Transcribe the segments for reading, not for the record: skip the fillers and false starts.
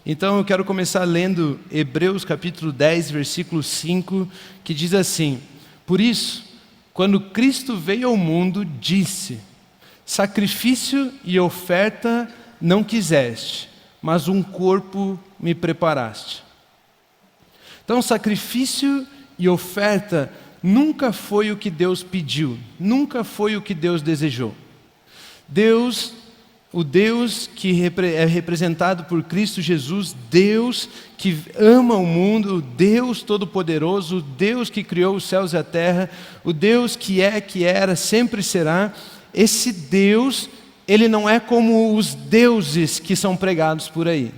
Então eu quero começar lendo Hebreus capítulo 10, versículo 5, que diz assim: Por isso, quando Cristo veio ao mundo, disse: Sacrifício e oferta não quiseste, mas um corpo me preparaste. Então, sacrifício e oferta nunca foi o que Deus pediu, nunca foi o que Deus desejou. Deus, o Deus que é representado por Cristo Jesus, Deus que ama o mundo, Deus Todo-Poderoso, Deus que criou os céus e a terra, o Deus que é, que era, sempre será, esse Deus, Ele não é como os deuses que são pregados por aí.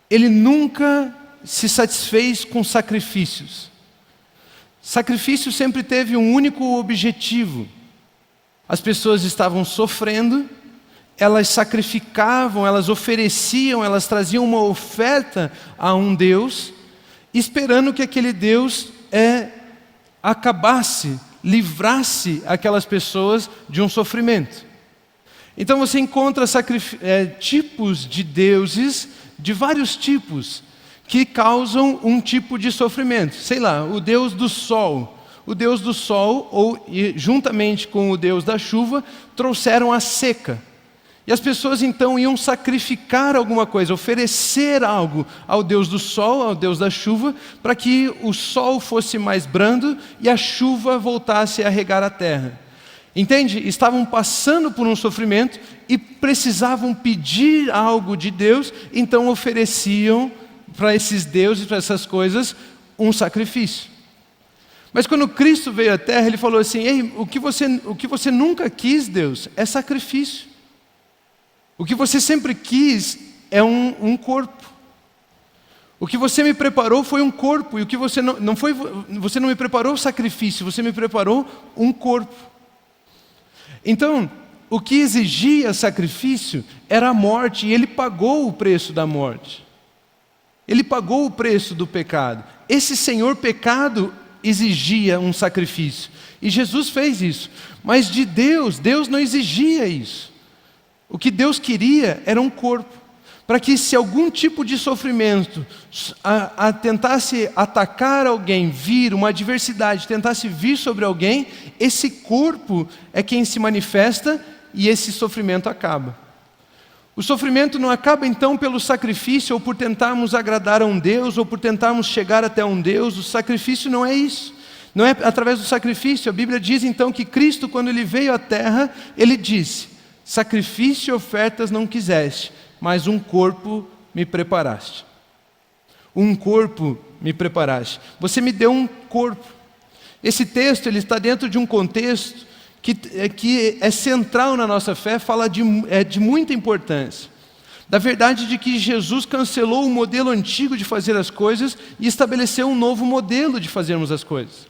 Ele nunca se satisfez com sacrifícios. Sacrifício sempre teve um único objetivo. As pessoas estavam sofrendo, elas sacrificavam, elas ofereciam, elas traziam uma oferta a um Deus, esperando que aquele Deus acabasse, livrasse aquelas pessoas de um sofrimento. Então você encontra tipos de deuses, de vários tipos, que causam um tipo de sofrimento. Sei lá, o Deus do Sol. O Deus do Sol, juntamente com o Deus da chuva, trouxeram a seca. E as pessoas então iam sacrificar alguma coisa, oferecer algo ao Deus do Sol, ao Deus da chuva, para que o sol fosse mais brando e a chuva voltasse a regar a terra. Entende? Estavam passando por um sofrimento e precisavam pedir algo de Deus, então ofereciam para esses deuses, para essas coisas, um sacrifício. Mas quando Cristo veio à terra, Ele falou assim: Ei, o que você nunca quis, Deus, é sacrifício. O que você sempre quis é um corpo. O que você me preparou foi um corpo. E o que você você não me preparou sacrifício, você me preparou um corpo. Então, o que exigia sacrifício era a morte, e Ele pagou o preço da morte. Ele pagou o preço do pecado. Esse Senhor pecado exigia um sacrifício. E Jesus fez isso. Mas de Deus não exigia isso. O que Deus queria era um corpo. Para que se algum tipo de sofrimento tentasse atacar alguém, vir uma adversidade, tentasse vir sobre alguém, esse corpo é quem se manifesta e esse sofrimento acaba. O sofrimento não acaba então pelo sacrifício, ou por tentarmos agradar a um Deus, ou por tentarmos chegar até um Deus. O sacrifício não é isso. Não é através do sacrifício. A Bíblia diz então que Cristo, quando Ele veio à terra, Ele disse: Sacrifício e ofertas não quiseste, mas um corpo me preparaste. Um corpo me preparaste. Você me deu um corpo. Esse texto ele está dentro de um contexto que é central na nossa fé, fala de muita importância. Da verdade de que Jesus cancelou o modelo antigo de fazer as coisas e estabeleceu um novo modelo de fazermos as coisas.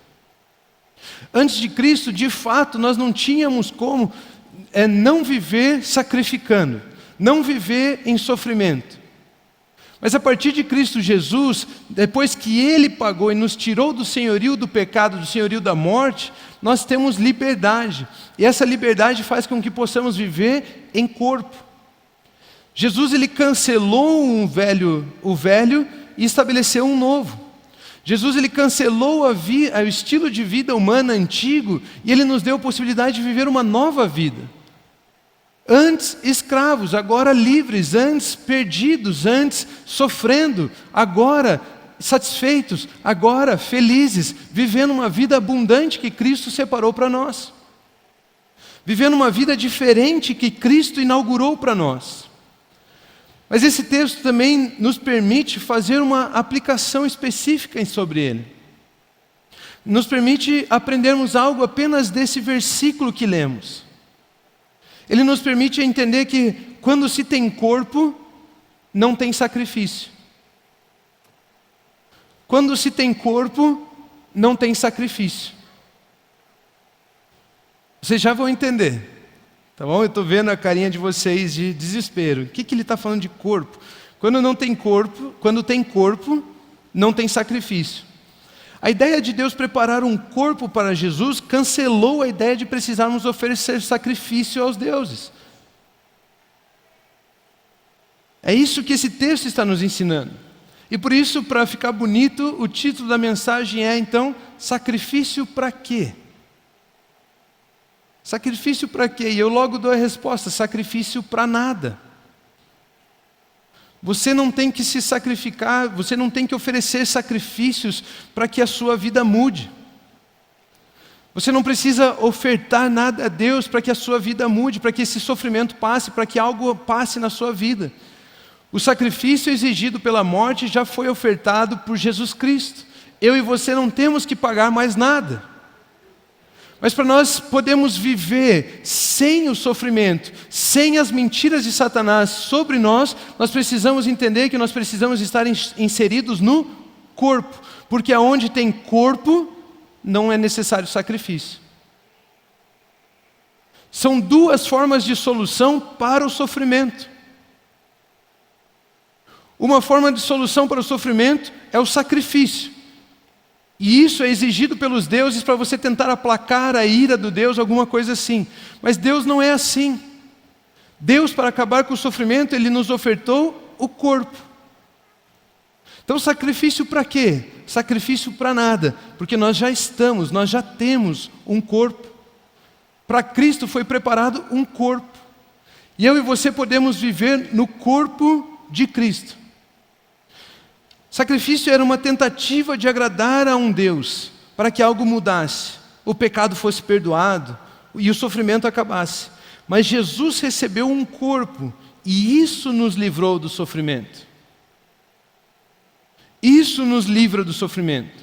Antes de Cristo, de fato, nós não tínhamos como não viver sacrificando, não viver em sofrimento. Mas a partir de Cristo Jesus, depois que Ele pagou e nos tirou do senhorio do pecado, do senhorio da morte, nós temos liberdade. E essa liberdade faz com que possamos viver em corpo. Jesus Ele cancelou o velho e estabeleceu um novo. Jesus Ele cancelou o estilo de vida humana antigo e Ele nos deu a possibilidade de viver uma nova vida. Antes escravos, agora livres, antes perdidos, antes sofrendo, agora satisfeitos, agora felizes, vivendo uma vida abundante que Cristo separou para nós. Vivendo uma vida diferente que Cristo inaugurou para nós. Mas esse texto também nos permite fazer uma aplicação específica sobre ele. Nos permite aprendermos algo apenas desse versículo que lemos. Ele nos permite entender que quando se tem corpo, não tem sacrifício. Quando se tem corpo, não tem sacrifício. Vocês já vão entender, tá bom? Eu estou vendo a carinha de vocês de desespero. O que ele está falando de corpo? Quando tem corpo, não tem sacrifício. A ideia de Deus preparar um corpo para Jesus cancelou a ideia de precisarmos oferecer sacrifício aos deuses. É isso que esse texto está nos ensinando. E por isso, para ficar bonito, o título da mensagem é, então, sacrifício para quê? Sacrifício para quê? E eu logo dou a resposta, sacrifício para nada. Você não tem que se sacrificar, você não tem que oferecer sacrifícios para que a sua vida mude. Você não precisa ofertar nada a Deus para que a sua vida mude, para que esse sofrimento passe, para que algo passe na sua vida. O sacrifício exigido pela morte já foi ofertado por Jesus Cristo. Eu e você não temos que pagar mais nada. Mas para nós podermos viver sem o sofrimento, sem as mentiras de Satanás sobre nós, nós precisamos entender que nós precisamos estar inseridos no corpo. Porque aonde tem corpo, não é necessário sacrifício. São duas formas de solução para o sofrimento. Uma forma de solução para o sofrimento é o sacrifício. E isso é exigido pelos deuses para você tentar aplacar a ira do Deus, alguma coisa assim. Mas Deus não é assim. Deus, para acabar com o sofrimento, Ele nos ofertou o corpo. Então, sacrifício para quê? Sacrifício para nada, porque nós já temos um corpo. Para Cristo foi preparado um corpo. E eu e você podemos viver no corpo de Cristo. Sacrifício era uma tentativa de agradar a um Deus, para que algo mudasse, o pecado fosse perdoado e o sofrimento acabasse. Mas Jesus recebeu um corpo, e isso nos livrou do sofrimento. Isso nos livra do sofrimento.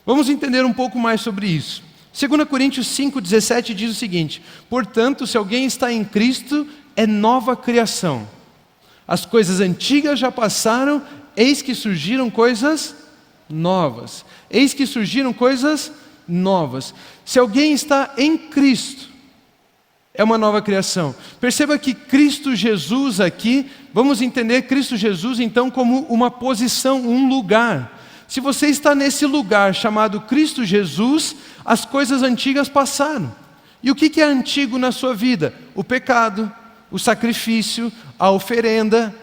Vamos entender um pouco mais sobre isso. 2 Coríntios 5,17 diz o seguinte: portanto, se alguém está em Cristo, é nova criação. As coisas antigas já passaram, eis que surgiram coisas novas. Eis que surgiram coisas novas. Se alguém está em Cristo, é uma nova criação. Perceba que Cristo Jesus aqui, vamos entender Cristo Jesus então como uma posição, um lugar. Se você está nesse lugar chamado Cristo Jesus, as coisas antigas passaram. E o que é antigo na sua vida? O pecado, o sacrifício, a oferenda,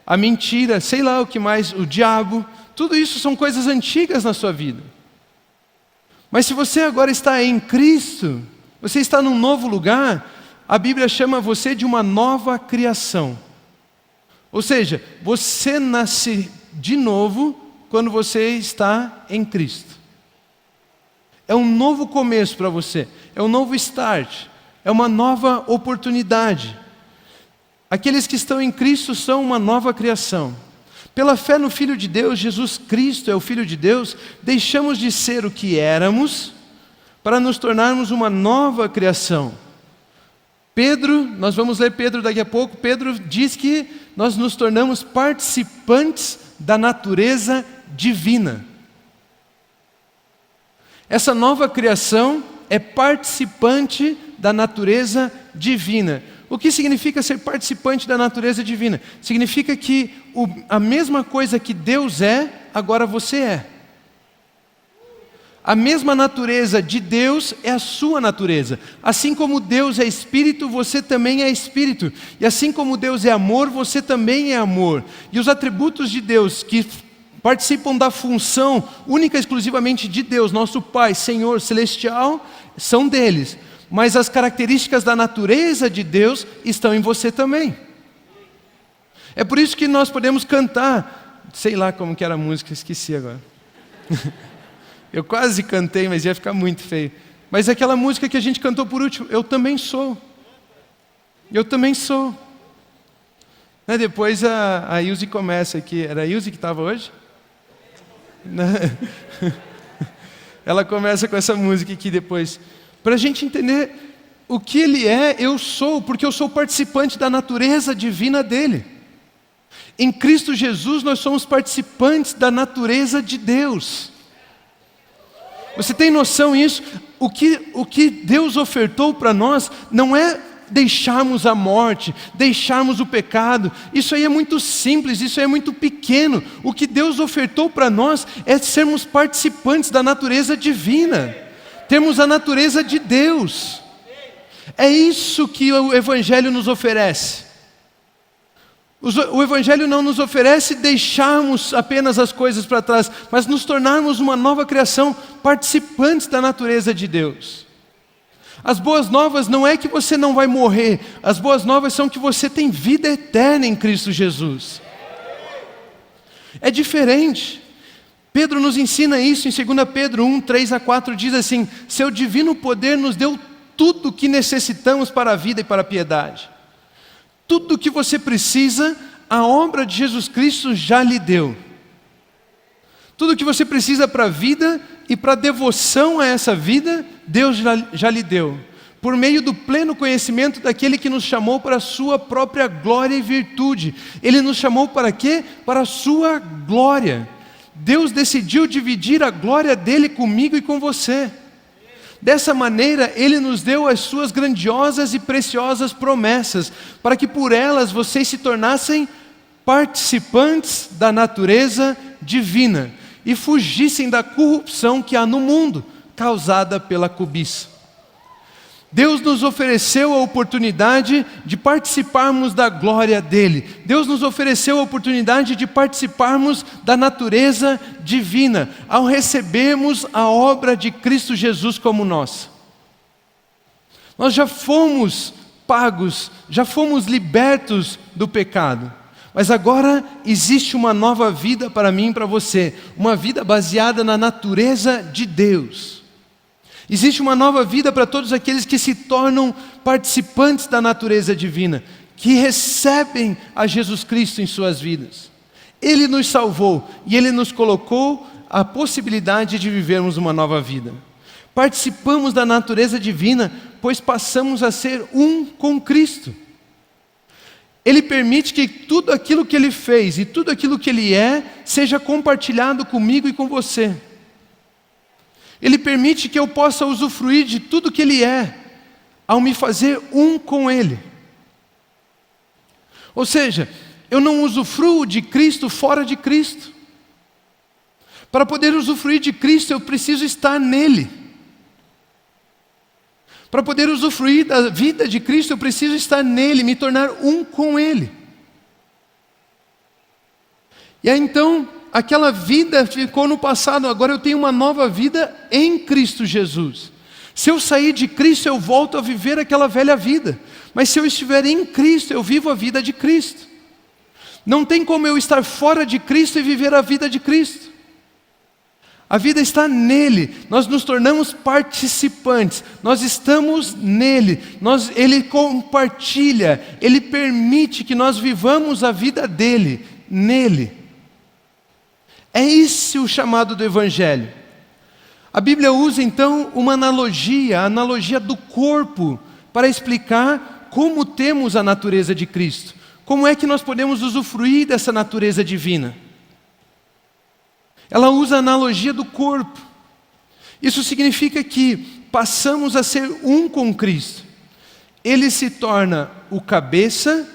a mentira, sei lá o que mais, o diabo. Tudo isso são coisas antigas na sua vida. Mas se você agora está em Cristo, você está num novo lugar, a Bíblia chama você de uma nova criação. Ou seja, você nasce de novo quando você está em Cristo. É um novo começo para você, é um novo start, é uma nova oportunidade. Aqueles que estão em Cristo são uma nova criação. Pela fé no Filho de Deus, Jesus Cristo é o Filho de Deus, deixamos de ser o que éramos para nos tornarmos uma nova criação. Pedro, nós vamos ler Pedro daqui a pouco, Pedro diz que nós nos tornamos participantes da natureza divina. Essa nova criação é participante da natureza divina. O que significa ser participante da natureza divina? Significa que a mesma coisa que Deus é, agora você é. A mesma natureza de Deus é a sua natureza. Assim como Deus é espírito, você também é espírito. E assim como Deus é amor, você também é amor. E os atributos de Deus que participam da função única e exclusivamente de Deus, nosso Pai, Senhor celestial, são deles. Mas as características da natureza de Deus estão em você também. É por isso que nós podemos cantar, sei lá como que era a música, esqueci agora. Eu quase cantei, mas ia ficar muito feio. Mas aquela música que a gente cantou por último, eu também sou. Eu também sou. Depois a Ilse começa aqui, era a Ilse que estava hoje? Ela começa com essa música aqui depois. Para a gente entender o que Ele é, eu sou, porque eu sou participante da natureza divina dEle. Em Cristo Jesus nós somos participantes da natureza de Deus. Você tem noção disso? O que Deus ofertou para nós não é deixarmos a morte, deixarmos o pecado. Isso aí é muito simples, isso aí é muito pequeno. O que Deus ofertou para nós é sermos participantes da natureza divina. Temos a natureza de Deus. É isso que o Evangelho nos oferece. O Evangelho não nos oferece deixarmos apenas as coisas para trás, mas nos tornarmos uma nova criação, participantes da natureza de Deus. As boas novas não é que você não vai morrer, as boas novas são que você tem vida eterna em Cristo Jesus. É diferente. Pedro nos ensina isso em 2 Pedro 1, 3-4, diz assim: seu divino poder nos deu tudo o que necessitamos para a vida e para a piedade. Tudo o que você precisa, a obra de Jesus Cristo já lhe deu. Tudo o que você precisa para a vida e para a devoção a essa vida, Deus já lhe deu. Por meio do pleno conhecimento daquele que nos chamou para a sua própria glória e virtude. Ele nos chamou para quê? Para a sua glória. Deus decidiu dividir a glória dele comigo e com você. Dessa maneira, Ele nos deu as suas grandiosas e preciosas promessas, para que por elas vocês se tornassem participantes da natureza divina e fugissem da corrupção que há no mundo, causada pela cobiça. Deus nos ofereceu a oportunidade de participarmos da glória dEle. Deus nos ofereceu a oportunidade de participarmos da natureza divina, ao recebermos a obra de Cristo Jesus como nossa. Nós já fomos pagos, já fomos libertos do pecado. Mas agora existe uma nova vida para mim e para você, uma vida baseada na natureza de Deus. Existe uma nova vida para todos aqueles que se tornam participantes da natureza divina, que recebem a Jesus Cristo em suas vidas. Ele nos salvou e Ele nos colocou a possibilidade de vivermos uma nova vida. Participamos da natureza divina, pois passamos a ser um com Cristo. Ele permite que tudo aquilo que Ele fez e tudo aquilo que Ele é, seja compartilhado comigo e com você. Ele permite que eu possa usufruir de tudo que Ele é, ao me fazer um com Ele. Ou seja, eu não usufruo de Cristo fora de Cristo. Para poder usufruir de Cristo, eu preciso estar nele. Para poder usufruir da vida de Cristo, eu preciso estar nele, me tornar um com Ele. E aí então, aquela vida ficou no passado, agora eu tenho uma nova vida em Cristo Jesus. Se eu sair de Cristo, eu volto a viver aquela velha vida. Mas se eu estiver em Cristo, eu vivo a vida de Cristo. Não tem como eu estar fora de Cristo e viver a vida de Cristo. A vida está nele, nós nos tornamos participantes, nós estamos nele, Ele compartilha, Ele permite que nós vivamos a vida dele, nele. É esse o chamado do Evangelho. A Bíblia usa então uma analogia, a analogia do corpo, para explicar como temos a natureza de Cristo. Como é que nós podemos usufruir dessa natureza divina? Ela usa a analogia do corpo. Isso significa que passamos a ser um com Cristo. Ele se torna o cabeça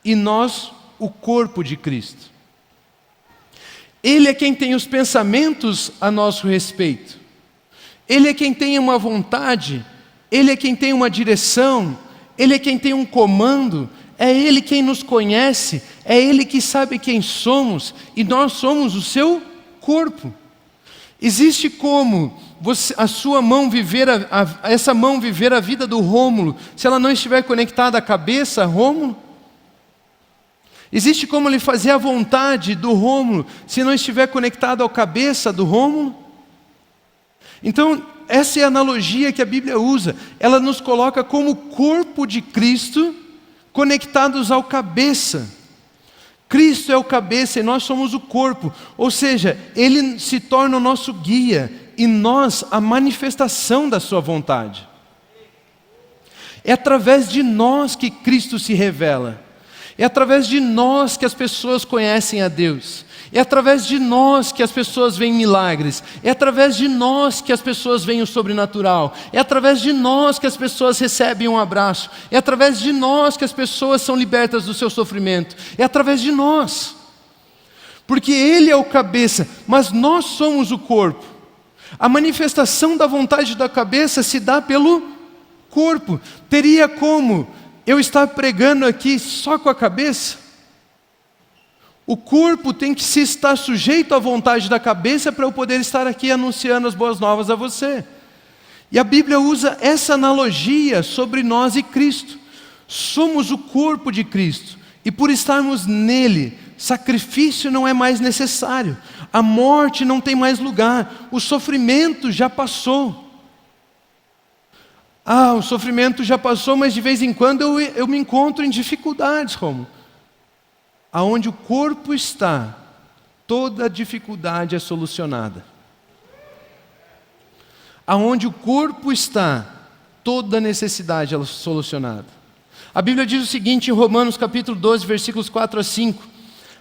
e nós o corpo de Cristo. Ele é quem tem os pensamentos a nosso respeito. Ele é quem tem uma vontade, Ele é quem tem uma direção, Ele é quem tem um comando, é Ele quem nos conhece, é Ele que sabe quem somos e nós somos o seu corpo. Existe como a sua mão viver, essa mão viver a vida do Rômulo, se ela não estiver conectada à cabeça, Rômulo? Existe como ele fazer a vontade do Rômulo, se não estiver conectado à cabeça do Rômulo? Então, essa é a analogia que a Bíblia usa. Ela nos coloca como corpo de Cristo, conectados ao cabeça. Cristo é o cabeça e nós somos o corpo. Ou seja, Ele se torna o nosso guia e nós a manifestação da sua vontade. É através de nós que Cristo se revela. É através de nós que as pessoas conhecem a Deus. É através de nós que as pessoas veem milagres. É através de nós que as pessoas veem o sobrenatural. É através de nós que as pessoas recebem um abraço. É através de nós que as pessoas são libertas do seu sofrimento. É através de nós. Porque Ele é o cabeça, mas nós somos o corpo. A manifestação da vontade da cabeça se dá pelo corpo. Teria como eu estar pregando aqui só com a cabeça? O corpo tem que se estar sujeito à vontade da cabeça para eu poder estar aqui anunciando as boas novas a você. E a Bíblia usa essa analogia sobre nós e Cristo. Somos o corpo de Cristo, e por estarmos nele, sacrifício não é mais necessário, a morte não tem mais lugar, o sofrimento já passou. O sofrimento já passou, mas de vez em quando eu me encontro em dificuldades, como? Aonde o corpo está, toda dificuldade é solucionada. Aonde o corpo está, toda necessidade é solucionada. A Bíblia diz o seguinte em Romanos capítulo 12, versículos 4 a 5.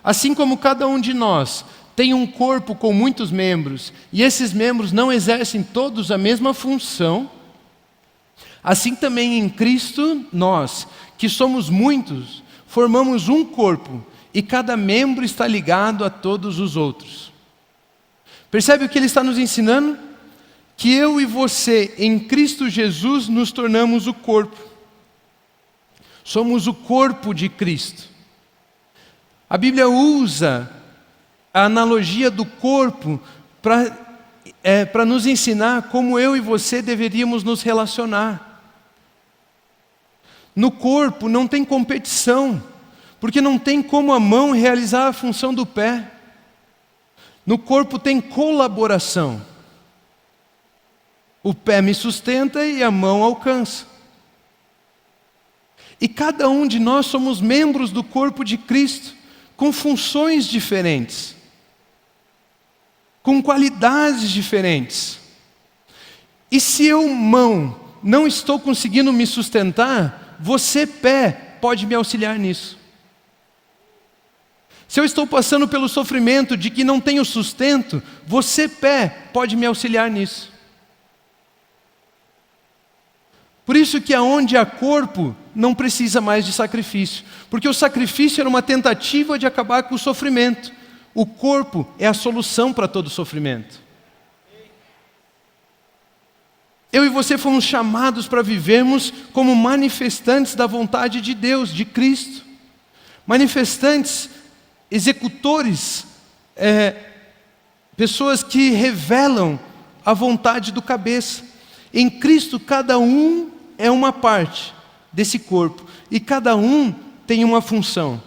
Assim como cada um de nós tem um corpo com muitos membros, e esses membros não exercem todos a mesma função, assim também em Cristo nós, que somos muitos, formamos um corpo, e cada membro está ligado a todos os outros. Percebe o que ele está nos ensinando? Que eu e você, em Cristo Jesus, nos tornamos o corpo. Somos o corpo de Cristo. A Bíblia usa a analogia do corpo para nos ensinar como eu e você deveríamos nos relacionar. No corpo não tem competição, porque não tem como a mão realizar a função do pé. No corpo tem colaboração. O pé me sustenta e a mão alcança. E cada um de nós somos membros do corpo de Cristo, com funções diferentes, com qualidades diferentes. E se eu, mão, não estou conseguindo me sustentar, você, pé, pode me auxiliar nisso. Se eu estou passando pelo sofrimento de que não tenho sustento, você, pé, pode me auxiliar nisso. Por isso que aonde há corpo, não precisa mais de sacrifício. Porque o sacrifício era uma tentativa de acabar com o sofrimento. O corpo é a solução para todo sofrimento. Eu e você fomos chamados para vivermos como manifestantes da vontade de Deus, de Cristo. Manifestantes, executores, pessoas que revelam a vontade do cabeça. Em Cristo, cada um é uma parte desse corpo, e cada um tem uma função.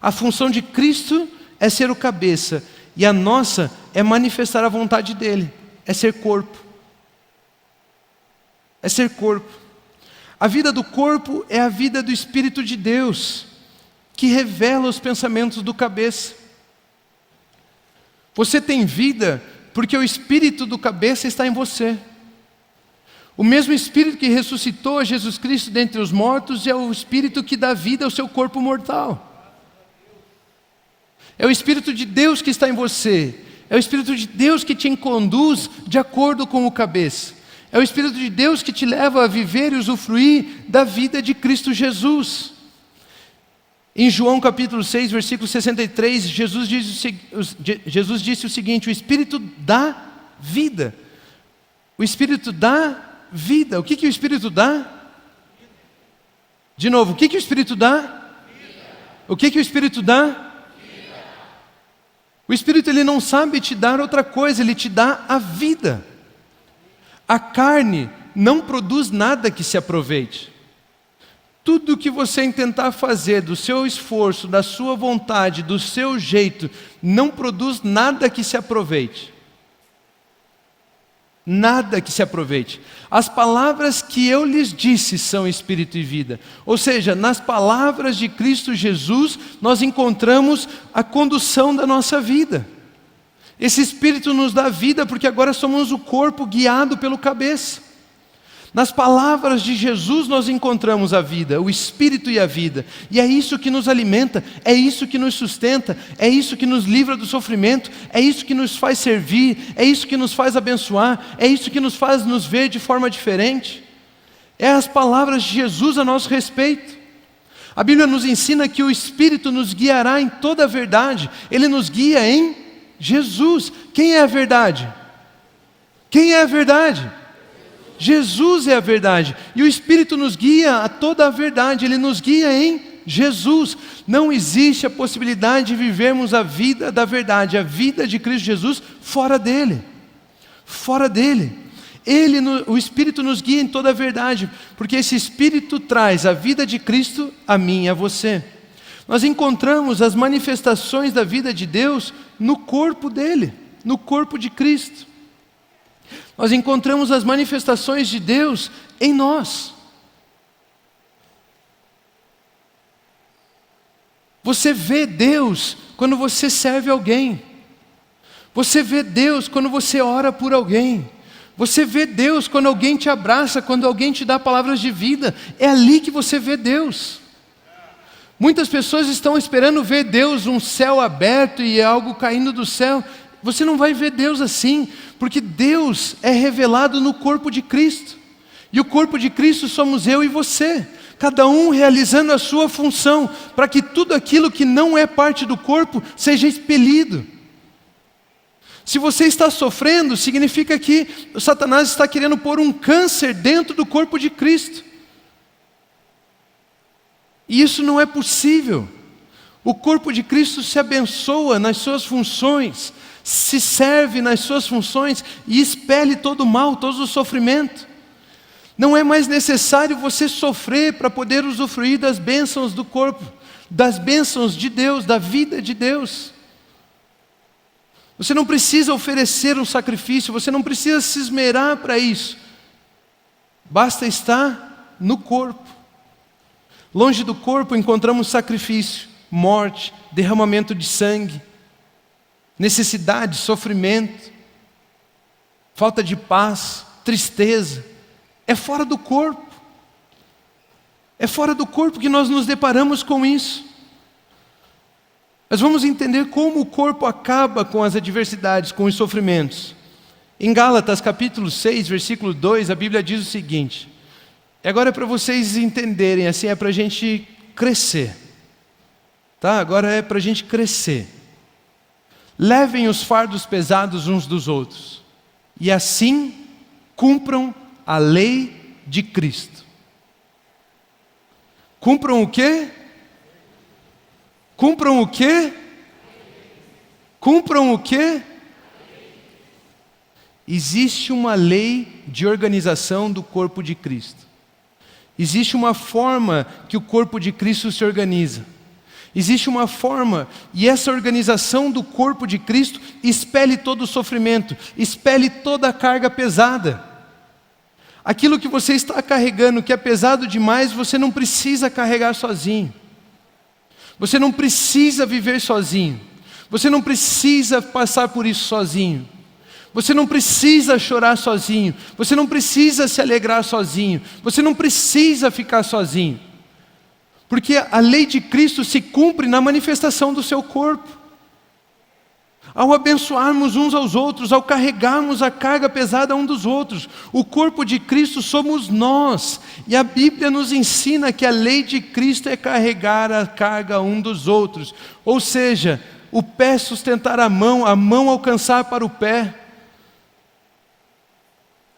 A função de Cristo é ser o cabeça, e a nossa é manifestar a vontade dele, é ser corpo. É ser corpo. A vida do corpo é a vida do Espírito de Deus, que revela os pensamentos do cabeça. Você tem vida porque o Espírito do cabeça está em você. O mesmo Espírito que ressuscitou Jesus Cristo dentre os mortos é o Espírito que dá vida ao seu corpo mortal. É o Espírito de Deus que está em você. É o Espírito de Deus que te conduz de acordo com o cabeça. É o Espírito de Deus que te leva a viver e usufruir da vida de Cristo Jesus. Em João capítulo 6, versículo 63, Jesus disse o seguinte: o Espírito dá vida. O Espírito dá vida. O que o Espírito dá? De novo, o que o Espírito dá? Vida. O que o Espírito dá? Vida. O Espírito, ele não sabe te dar outra coisa, ele te dá a vida. A carne não produz nada que se aproveite. Tudo que você tentar fazer do seu esforço, da sua vontade, do seu jeito, não produz nada que se aproveite. Nada que se aproveite. As palavras que eu lhes disse são espírito e vida. Ou seja, nas palavras de Cristo Jesus, nós encontramos a condução da nossa vida. Esse Espírito nos dá vida porque agora somos o corpo guiado pelo cabeça. Nas palavras de Jesus nós encontramos a vida, o Espírito e a vida. E é isso que nos alimenta, é isso que nos sustenta, é isso que nos livra do sofrimento, é isso que nos faz servir, é isso que nos faz abençoar, é isso que nos faz nos ver de forma diferente. É as palavras de Jesus a nosso respeito. A Bíblia nos ensina que o Espírito nos guiará em toda a verdade. Ele nos guia em Jesus. Quem é a verdade? Quem é a verdade? Jesus é a verdade, e o Espírito nos guia a toda a verdade, ele nos guia em Jesus. Não existe a possibilidade de vivermos a vida da verdade, a vida de Cristo Jesus, fora dele. Fora dele. O Espírito nos guia em toda a verdade, porque esse Espírito traz a vida de Cristo a mim e a você. Nós encontramos as manifestações da vida de Deus no corpo dele, no corpo de Cristo. Nós encontramos as manifestações de Deus em nós. Você vê Deus quando você serve alguém. Você vê Deus quando você ora por alguém. Você vê Deus quando alguém te abraça, quando alguém te dá palavras de vida. É ali que você vê Deus. Muitas pessoas estão esperando ver Deus, um céu aberto e algo caindo do céu. Você não vai ver Deus assim, porque Deus é revelado no corpo de Cristo. E o corpo de Cristo somos eu e você, cada um realizando a sua função, para que tudo aquilo que não é parte do corpo seja expelido. Se você está sofrendo, significa que Satanás está querendo pôr um câncer dentro do corpo de Cristo. E isso não é possível. O corpo de Cristo se abençoa nas suas funções, se serve nas suas funções e expele todo o mal, todo o sofrimento. Não é mais necessário você sofrer para poder usufruir das bênçãos do corpo, das bênçãos de Deus, da vida de Deus. Você não precisa oferecer um sacrifício, você não precisa se esmerar para isso. Basta estar no corpo. Longe do corpo encontramos sacrifício, morte, derramamento de sangue, necessidade, sofrimento, falta de paz, tristeza. É fora do corpo. É fora do corpo que nós nos deparamos com isso. Mas vamos entender como o corpo acaba com as adversidades, com os sofrimentos. Em Gálatas capítulo 6, versículo 2, a Bíblia diz o seguinte. E agora é para vocês entenderem, assim, é para a gente crescer. Tá? Agora é para a gente crescer. Levem os fardos pesados uns dos outros, e assim cumpram a lei de Cristo. Cumpram o quê? Cumpram o quê? Cumpram o quê? Existe uma lei de organização do corpo de Cristo. Existe uma forma que o corpo de Cristo se organiza. Existe uma forma, e essa organização do corpo de Cristo expele todo o sofrimento, expele toda a carga pesada. Aquilo que você está carregando, que é pesado demais, você não precisa carregar sozinho. Você não precisa viver sozinho. Você não precisa passar por isso sozinho. Você não precisa chorar sozinho. Você não precisa se alegrar sozinho. Você não precisa ficar sozinho. Porque a lei de Cristo se cumpre na manifestação do seu corpo. Ao abençoarmos uns aos outros, ao carregarmos a carga pesada um dos outros. O corpo de Cristo somos nós. E a Bíblia nos ensina que a lei de Cristo é carregar a carga um dos outros. Ou seja, o pé sustentar a mão alcançar para o pé.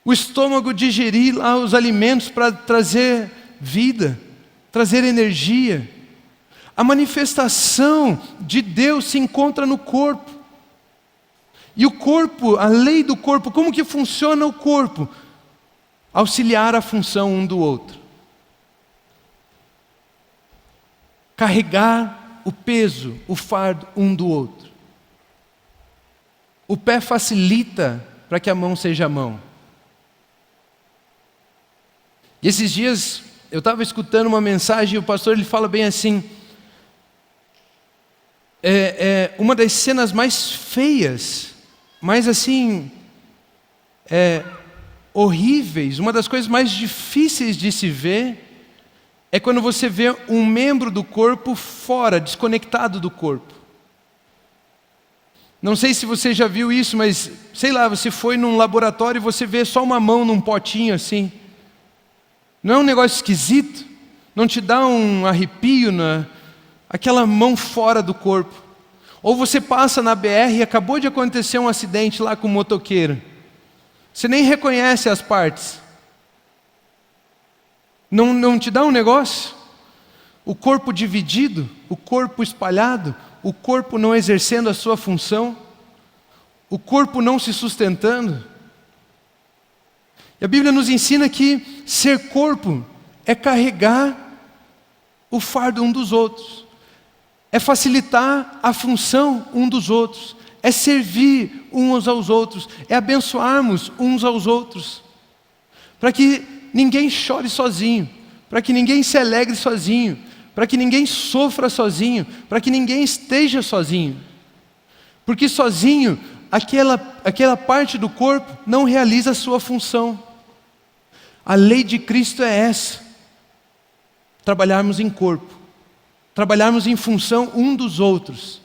O estômago digerir lá os alimentos para trazer vida, trazer energia. A manifestação de Deus se encontra no corpo. E o corpo, a lei do corpo, como que funciona o corpo? Auxiliar a função um do outro. Carregar o peso, o fardo um do outro. O pé facilita para que a mão seja a mão. E esses dias eu estava escutando uma mensagem e o pastor ele fala bem assim, uma das cenas mais feias, mais assim, horríveis, uma das coisas mais difíceis de se ver, é quando você vê um membro do corpo fora, desconectado do corpo. Não sei se você já viu isso, mas, sei lá, você foi num laboratório e você vê só uma mão num potinho assim. Não é um negócio esquisito? Não te dá um arrepio aquela mão fora do corpo? Ou você passa na BR e acabou de acontecer um acidente lá com o motoqueiro. Você nem reconhece as partes. Não te dá um negócio? o corpo dividido, o corpo espalhado, o corpo não exercendo a sua função, o corpo não se sustentando. E a Bíblia nos ensina que ser corpo é carregar o fardo um dos outros, é facilitar a função um dos outros, é servir uns aos outros, é abençoarmos uns aos outros, para que ninguém chore sozinho, para que ninguém se alegre sozinho, para que ninguém sofra sozinho, para que ninguém esteja sozinho. Porque sozinho, aquela parte do corpo não realiza a sua função. A lei de Cristo é essa: trabalharmos em corpo, trabalharmos em função um dos outros,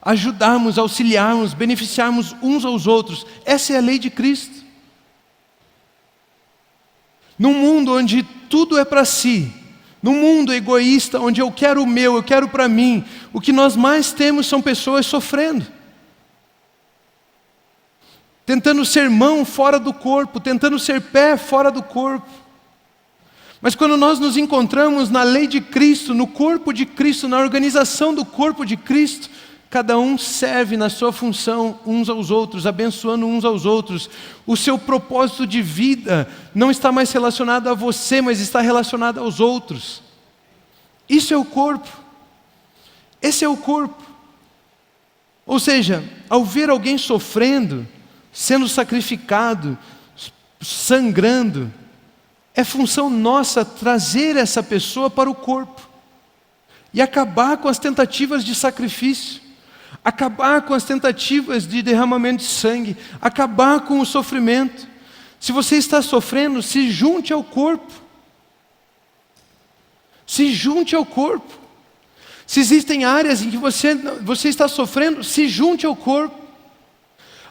ajudarmos, auxiliarmos, beneficiarmos uns aos outros. Essa é a lei de Cristo. Num mundo onde tudo é para si, num mundo egoísta, onde eu quero o meu, eu quero para mim, o que nós mais temos são pessoas sofrendo, tentando ser mão fora do corpo, tentando ser pé fora do corpo. Mas quando nós nos encontramos na lei de Cristo, no corpo de Cristo, na organização do corpo de Cristo, cada um serve na sua função uns aos outros, abençoando uns aos outros. O seu propósito de vida não está mais relacionado a você, mas está relacionado aos outros. Isso é o corpo. Esse é o corpo. Ou seja, ao ver alguém sofrendo, sendo sacrificado, sangrando, é função nossa trazer essa pessoa para o corpo e acabar com as tentativas de sacrifício, acabar com as tentativas de derramamento de sangue, acabar com o sofrimento. Se você está sofrendo, se junte ao corpo. Se junte ao corpo. Se existem áreas em que você está sofrendo, se junte ao corpo.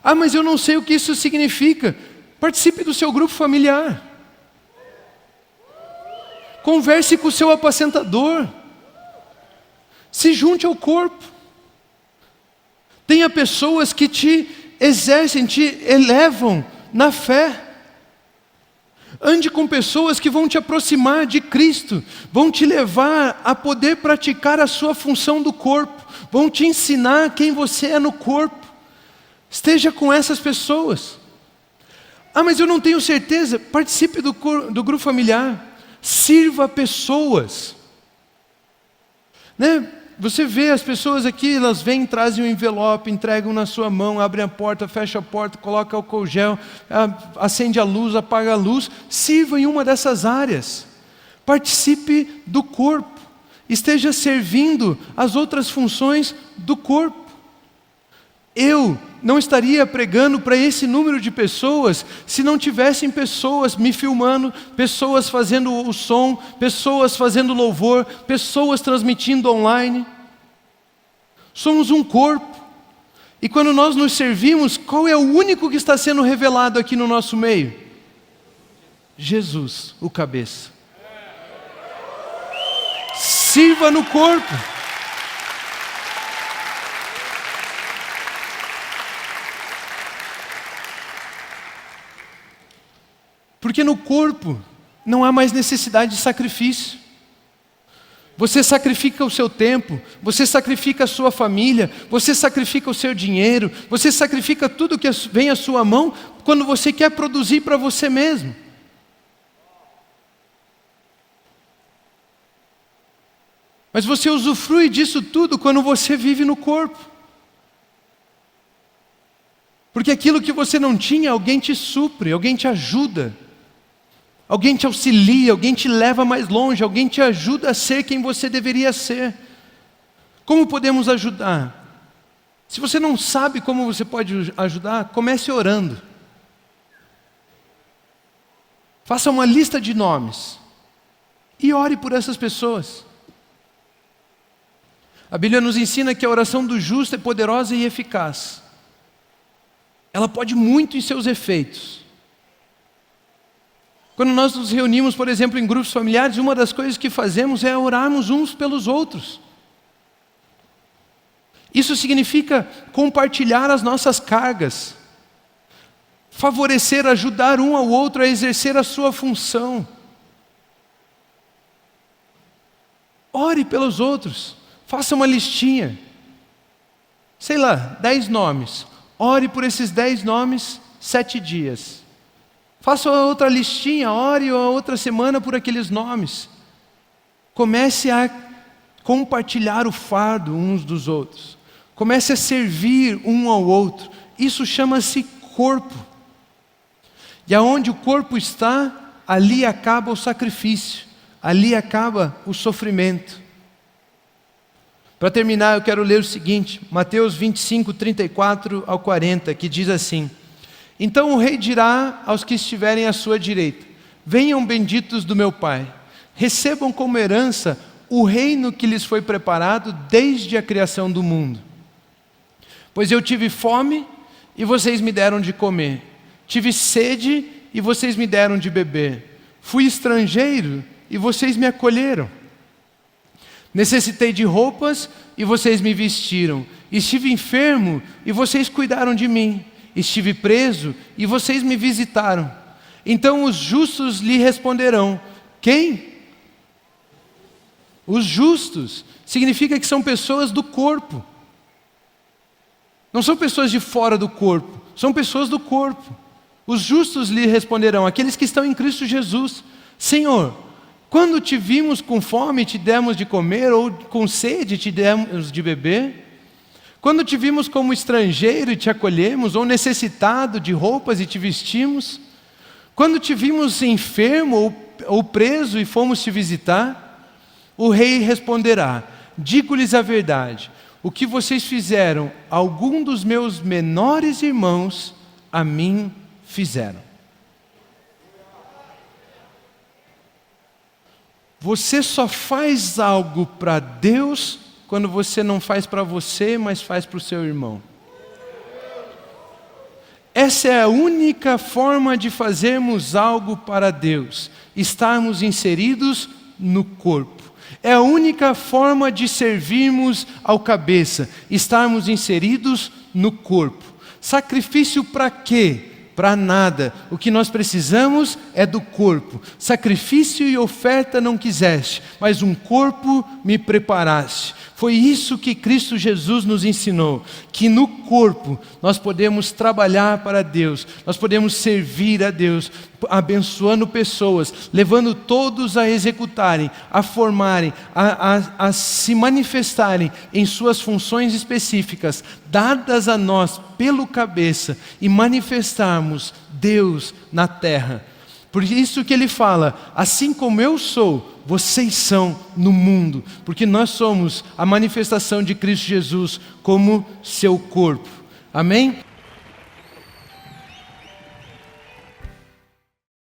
Ah, mas eu não sei o que isso significa. Participe do seu grupo familiar. Converse com o seu apacentador. Se junte ao corpo. Tenha pessoas que te exercem, te elevam na fé. Ande com pessoas que vão te aproximar de Cristo, vão te levar a poder praticar a sua função do corpo, vão te ensinar quem você é no corpo. Esteja com essas pessoas. Ah, mas eu não tenho certeza. Participe do grupo familiar. Sirva pessoas. Né? Você vê as pessoas aqui, elas vêm, trazem um envelope, entregam na sua mão, abrem a porta, fecham a porta, colocam álcool gel, acende a luz, apaga a luz. Sirva em uma dessas áreas. Participe do corpo. Esteja servindo as outras funções do corpo. Eu não estaria pregando para esse número de pessoas se não tivessem pessoas me filmando, pessoas fazendo o som, pessoas fazendo louvor, pessoas transmitindo online. Somos um corpo. E quando nós nos servimos, qual é o único que está sendo revelado aqui no nosso meio? Jesus, o cabeça. Sirva no corpo. Porque no corpo não há mais necessidade de sacrifício. Você sacrifica o seu tempo, você sacrifica a sua família, você sacrifica o seu dinheiro, você sacrifica tudo que vem à sua mão quando você quer produzir para você mesmo. Mas você usufrui disso tudo quando você vive no corpo. Porque aquilo que você não tinha, alguém te supre, alguém te ajuda. Alguém te auxilia, alguém te leva mais longe, alguém te ajuda a ser quem você deveria ser. Como podemos ajudar? Se você não sabe como você pode ajudar, comece orando. Faça uma lista de nomes e ore por essas pessoas. A Bíblia nos ensina que a oração do justo é poderosa e eficaz. Ela pode muito em seus efeitos. Quando nós nos reunimos, por exemplo, em grupos familiares, uma das coisas que fazemos é orarmos uns pelos outros. Isso significa compartilhar as nossas cargas, favorecer, ajudar um ao outro a exercer a sua função. Ore pelos outros. Faça uma listinha. Sei lá, 10 nomes. Ore por esses 10 nomes 7 dias. Faça outra listinha, ore a outra semana por aqueles nomes. Comece a compartilhar o fardo uns dos outros. Comece a servir um ao outro. Isso chama-se corpo. E aonde o corpo está, ali acaba o sacrifício. Ali acaba o sofrimento. Para terminar, eu quero ler o seguinte, Mateus 25, 34 ao 40, que diz assim: Então o rei dirá aos que estiverem à sua direita: Venham benditos do meu Pai, recebam como herança o reino que lhes foi preparado desde a criação do mundo. Pois eu tive fome e vocês me deram de comer, tive sede e vocês me deram de beber, fui estrangeiro e vocês me acolheram. Necessitei de roupas e vocês me vestiram. Estive enfermo e vocês cuidaram de mim. Estive preso e vocês me visitaram. Então os justos lhe responderão: quem? Os justos significa que são pessoas do corpo. Não são pessoas de fora do corpo, são pessoas do corpo. Os justos lhe responderão, aqueles que estão em Cristo Jesus: Senhor, quando te vimos com fome, te demos de comer, ou com sede, te demos de beber? Quando te vimos como estrangeiro e te acolhemos, ou necessitado de roupas e te vestimos? Quando te vimos enfermo ou preso e fomos te visitar? O rei responderá: digo-lhes a verdade, o que vocês fizeram a algum dos meus menores irmãos, a mim fizeram. Você só faz algo para Deus quando você não faz para você, mas faz para o seu irmão. Essa é a única forma de fazermos algo para Deus, estarmos inseridos no corpo. É a única forma de servirmos ao cabeça, estarmos inseridos no corpo. Sacrifício para quê? Para nada. O que nós precisamos é do corpo. Sacrifício e oferta não quiseste, mas um corpo me preparaste. Foi isso que Cristo Jesus nos ensinou, que no corpo nós podemos trabalhar para Deus, nós podemos servir a Deus, abençoando pessoas, levando todos a executarem, a formarem, a se manifestarem em suas funções específicas, dadas a nós pelo cabeça, e manifestarmos Deus na terra. Por isso que ele fala: assim como eu sou, vocês são no mundo, porque nós somos a manifestação de Cristo Jesus como seu corpo. Amém?